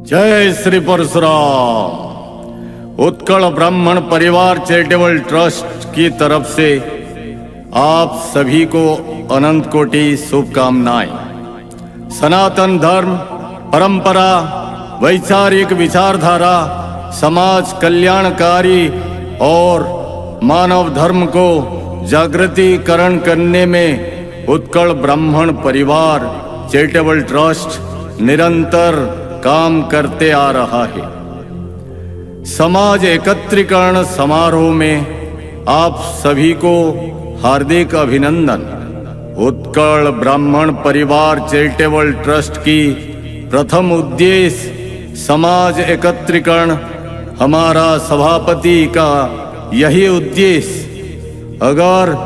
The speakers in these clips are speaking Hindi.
जय श्री परशुराम। उत्कल ब्राह्मण परिवार चैरिटेबल ट्रस्ट की तरफ से आप सभी को अनंत कोटि शुभकामनाएं। सनातन धर्म, परंपरा, वैचारिक विचारधारा, समाज कल्याणकारी और मानव धर्म को जागृतिकरण करने में उत्कल ब्राह्मण परिवार चैरिटेबल ट्रस्ट निरंतर काम करते आ रहा है। समाज एकत्रीकरण समारोह में आप सभी को हार्दिक अभिनंदन। उत्कल ब्राह्मण परिवार चैरिटेबल ट्रस्ट की प्रथम उद्देश्य समाज एकत्रीकरण, हमारा सभापति का यही उद्देश्य। अगर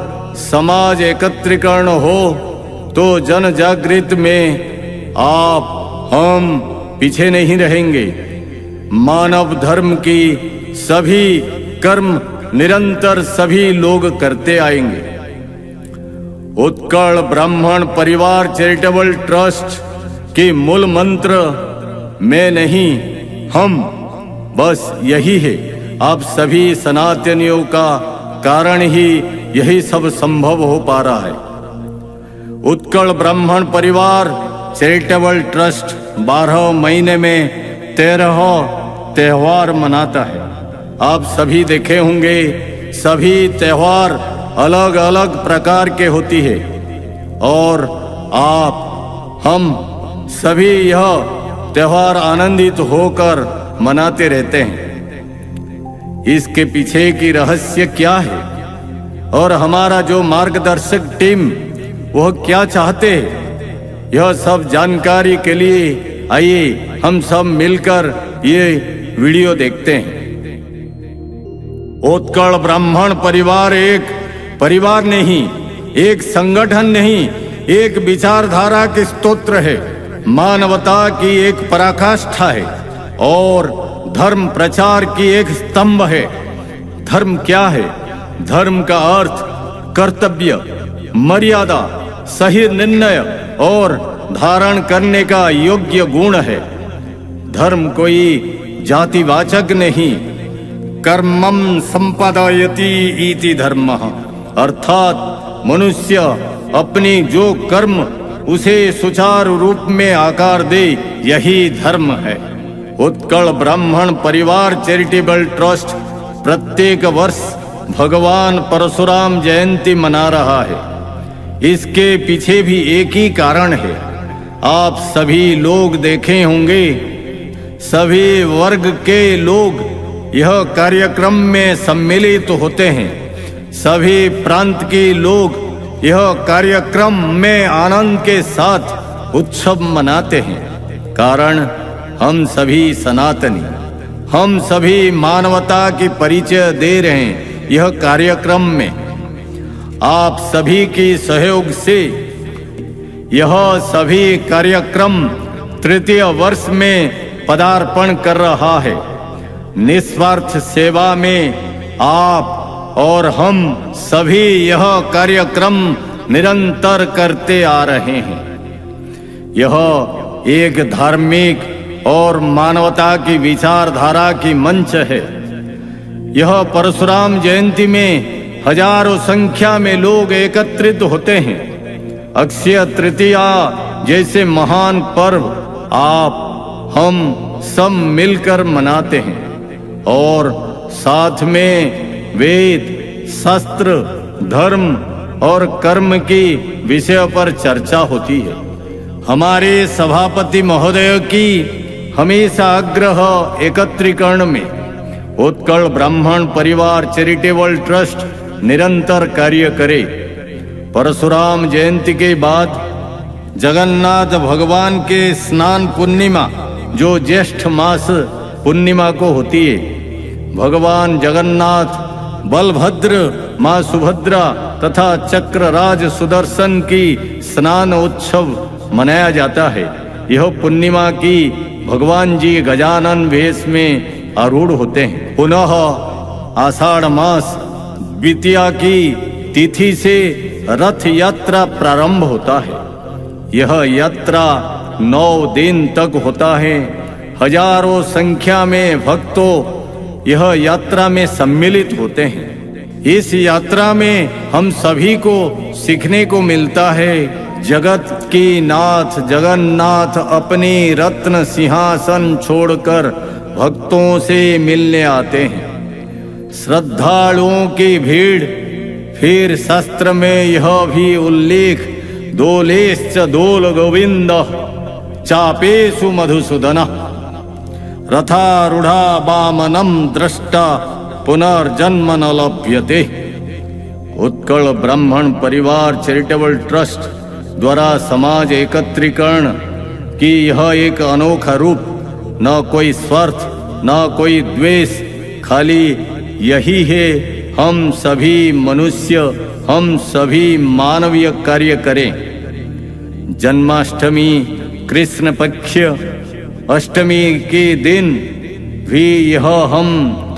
समाज एकत्रीकरण हो तो जन जागृति में आप हम पीछे नहीं रहेंगे। मानव धर्म की सभी कर्म निरंतर सभी लोग करते आएंगे। उत्कल ब्राह्मण परिवार चैरिटेबल ट्रस्ट की मूल मंत्र मैं नहीं हम, बस यही है। आप सभी सनातनियों का कारण ही यही सब संभव हो पा रहा है। उत्कल ब्राह्मण परिवार चैरिटेबल ट्रस्ट 12 महीने में 13 त्योहार मनाता है। आप सभी देखे होंगे, सभी त्योहार अलग अलग प्रकार के होती है और आप हम सभी यह त्योहार आनंदित होकर मनाते रहते हैं। इसके पीछे की रहस्य क्या है और हमारा जो मार्गदर्शक टीम वह क्या चाहते हैं, यह सब जानकारी के लिए आइए हम सब मिलकर ये वीडियो देखते हैं। उत्कल ब्राह्मण परिवार एक परिवार नहीं, एक संगठन नहीं, एक विचारधारा के स्तोत्र है, मानवता की एक पराकाष्ठा है और धर्म प्रचार की एक स्तंभ है। धर्म क्या है? धर्म का अर्थ कर्तव्य, मर्यादा, सही निर्णय और धारण करने का योग्य गुण है। धर्म कोई जातिवाचक नहीं। कर्मम संपादयति इति धर्मः, अर्थात मनुष्य अपनी जो कर्म उसे सुचारू रूप में आकार दे, यही धर्म है। उत्कल ब्राह्मण परिवार चैरिटेबल ट्रस्ट प्रत्येक वर्ष भगवान परशुराम जयंती मना रहा है। इसके पीछे भी एक ही कारण है। आप सभी लोग देखे होंगे, सभी वर्ग के लोग यह कार्यक्रम में सम्मिलित होते हैं। सभी प्रांत के लोग यह कार्यक्रम में आनंद के साथ उत्सव मनाते हैं। कारण हम सभी सनातनी, हम सभी मानवता की परिचय दे रहे हैं यह कार्यक्रम में। आप सभी की सहयोग से यह सभी कार्यक्रम तृतीय वर्ष में पदार्पण कर रहा है। निस्वार्थ सेवा में आप और हम सभी यह कार्यक्रम निरंतर करते आ रहे हैं। यह एक धार्मिक और मानवता की विचारधारा की मंच है। यह परशुराम जयंती में हजारों संख्या में लोग एकत्रित होते हैं। अक्षय तृतीया जैसे महान पर्व आप हम सब मिलकर मनाते हैं और साथ में वेद, शास्त्र, धर्म और कर्म की विषय पर चर्चा होती है। हमारे सभापति महोदय की हमेशा आग्रह एकत्रीकरण में उत्कल ब्राह्मण परिवार चैरिटेबल ट्रस्ट निरंतर कार्य करे। परशुराम जयंती के बाद जगन्नाथ भगवान के स्नान पूर्णिमा, जो ज्येष्ठ मास पूर्णिमा को होती है, भगवान जगन्नाथ, बलभद्र, मां सुभद्रा तथा चक्रराज सुदर्शन की स्नान उत्सव मनाया जाता है। यह पूर्णिमा की भगवान जी गजानन वेश में आरूढ़ होते हैं। पुनः आषाढ़ मास द्वितीया की तिथि से रथ यात्रा प्रारंभ होता है। यह यात्रा 9 दिन तक होता है। हजारों संख्या में भक्तों यह यात्रा में सम्मिलित होते हैं। इस यात्रा में हम सभी को सीखने को मिलता है जगत की नाथ जगन्नाथ अपनी रत्न सिंहासन छोड़कर भक्तों से मिलने आते हैं। श्रद्धालुओं की भीड़। फिर शास्त्र में यह भी उल्लेख दोलेश्च दोल गोविंद चापेषु मधुसूदन रथारूढ़ा वामनम दृष्टा पुनर्जन्म न लभ्यते। उत्कल ब्राह्मण परिवार चैरिटेबल ट्रस्ट द्वारा समाज एकत्रीकरण की यह एक अनोखा रूप, न कोई स्वार्थ न कोई द्वेष, खाली यही है हम सभी मनुष्य, हम सभी मानवीय कार्य करें। जन्माष्टमी कृष्ण पक्ष अष्टमी के दिन भी यह हम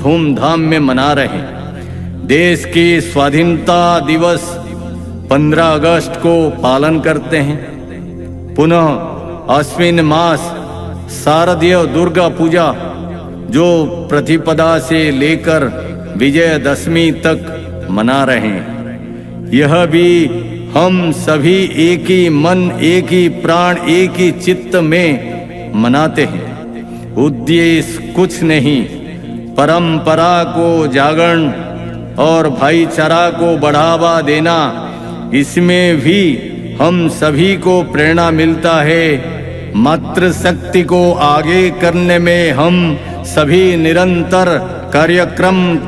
धूमधाम में मना रहे हैं। देश की स्वाधीनता दिवस 15 अगस्त को पालन करते हैं। पुनः अश्विन मास शारदीय दुर्गा पूजा जो प्रतिपदा से लेकर विजयदशमी तक मना रहे हैं। यह भी हम सभी एक ही मन एक ही प्राण एक ही चित्त में मनाते हैं। उद्देश्य कुछ नहीं, परंपरा को जागरण और भाईचारा को बढ़ावा देना। इसमें भी हम सभी को प्रेरणा मिलता है। मातृशक्ति को आगे करने में हम सभी निरंतर कार्यक्रम